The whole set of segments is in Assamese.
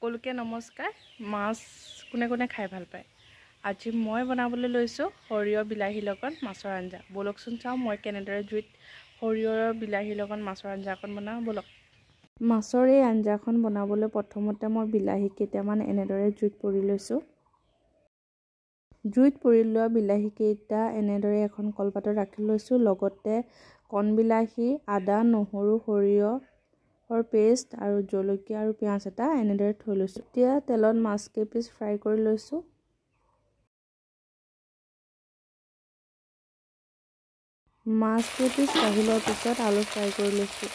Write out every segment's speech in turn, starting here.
সকলোকে নমস্কাৰ। মাছ কোনে কোনে খাই ভাল পায়। আজি মই বনাবলৈ লৈছোঁ সৰিয়হ বিলাহীৰ লগত মাছৰ আঞ্জা। বলকচোন চাওঁ মই কেনেদৰে জুইত সৰিয়হৰ বিলাহীৰ লগত মাছৰ আঞ্জাখন বনাওঁ বলক। মাছৰ এই আঞ্জাখন বনাবলৈ প্ৰথমতে মই বিলাহী কেইটামান এনেদৰে জুইত পুৰি লৈছোঁ। জুইত পুৰি লোৱা বিলাহী কেইটা এনেদৰে এখন কলপাতত ৰাখি লৈছোঁ। লগতে কণ বিলাহী, আদা, নহৰু, সৰিয়হ পেষ্ট আৰু জলকীয়া আৰু পিঁয়াজ এটা এনেদৰে থৈ লৈছোঁ। এতিয়া তেলত মাছ কেইপিচ ফ্ৰাই কৰি লৈছোঁ। মাছ কেইপিচ ভাজি লোৱাৰ পিছত আলু ফ্ৰাই কৰি লৈছোঁ।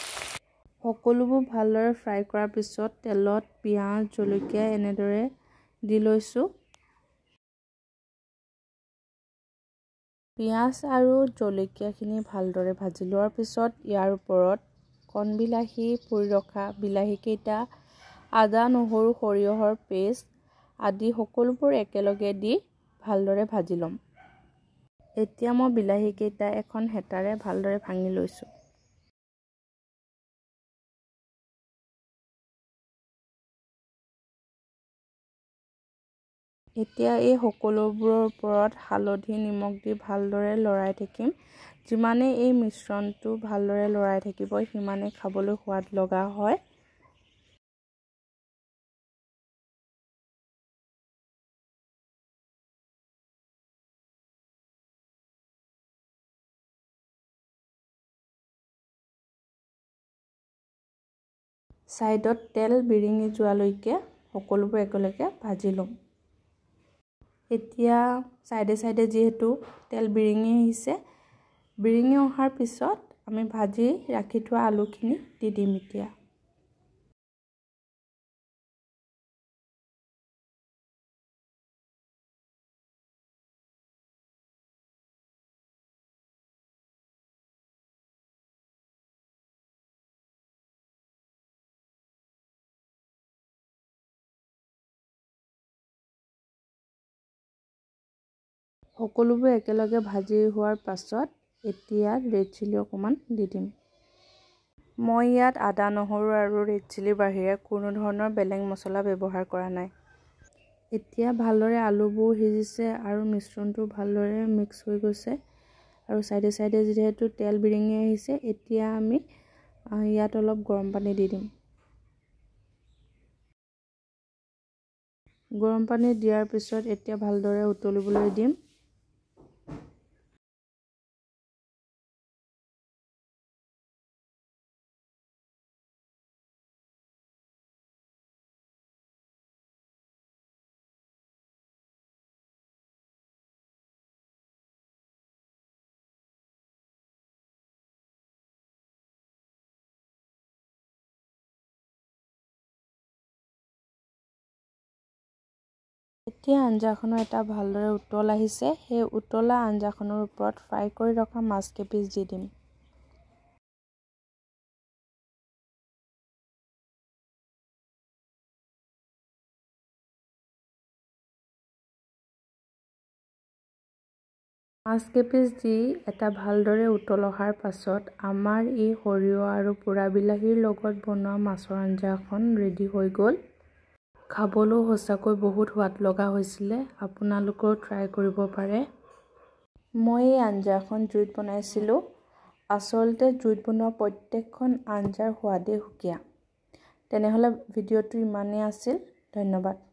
সকলোবোৰ ভালদৰে ফ্ৰাই কৰাৰ পিছত তেলত পিঁয়াজ, জলকীয়া এনেদৰে দি লৈছোঁ। পিঁয়াজ আৰু জলকীয়াখিনি ভালদৰে ভাজি লোৱাৰ পিছত ইয়াৰ ওপৰত কণ বিলাহী, পুৰি ৰখা বিলাহীকেইটা, আদা, নহৰু, সৰিয়হৰ পেষ্ট আদি সকলোবোৰ একেলগে দি ভালদৰে ভাজি ল'ম। এতিয়া মই বিলাহীকেইটা এখন হেতাৰে ভালদৰে ভাঙি লৈছোঁ। এতিয়া এই সকলোবোৰৰ ওপৰত হালধি, নিমখ দি ভালদৰে লৰাই থাকিম। যিমানে এই মিশ্ৰণটো ভালদৰে লৰাই থাকিব সিমানে খাবলৈ সোৱাদ লগা হয়। ছাইডত তেল বিৰিঙি যোৱালৈকে সকলোবোৰ একেলগে ভাজি ল'ম। এতিয়া ছাইডে ছাইডে যিহেতু তেল বিৰিঙি আহিছে, বিৰিঙি অহাৰ পিছত আমি ভাজি ৰাখি থোৱা আলুখিনি দি দিম। এতিয়া সকলোবোৰ একেলগে ভাজি হোৱাৰ পাছত এতিয়া ৰেড চিলি অকণমান দি দিম। মই ইয়াত আদা, নহৰু আৰু ৰেড চিলিৰ বাহিৰে কোনো ধৰণৰ বেলেগ মছলা ব্যৱহাৰ কৰা নাই। এতিয়া ভালদৰে আলুবোৰ সিজিছে আৰু মিশ্ৰণটো ভালদৰে মিক্স হৈ গৈছে আৰু ছাইডে ছাইডে যিহেতু তেল বিৰিঙি আহিছে, এতিয়া আমি ইয়াত অলপ গৰম পানী দি দিম। গৰম পানী দিয়াৰ পিছত এতিয়া ভালদৰে উতলিবলৈ দিম। এতিয়া আঞ্জাখনৰ এটা ভালদৰে উতল আহিছে। সেই উতলা আঞ্জাখনৰ ওপৰত ফ্ৰাই কৰি ৰখা মাছ কেইপিচ দি দিম। মাছ কেইপিচ দি এটা ভালদৰে উতল অহাৰ পাছত আমাৰ এই সৰিয়হ আৰু পোৰা বিলাহীৰ লগত বনোৱা মাছৰ আঞ্জাখন ৰেডি হৈ গ'ল। খাবলৈ সঁচাকৈ বহুত সোৱাদ লগা হৈছিলে। আপোনালোকেও ট্ৰাই কৰিব পাৰে। মই এই আঞ্জাখন জুইত বনাইছিলোঁ। আচলতে জুইত বনোৱা প্ৰত্যেকখন আঞ্জাৰ সোৱাদেই সুকীয়া। তেনেহ'লে ভিডিঅ'টো ইমানেই আছিল। ধন্যবাদ।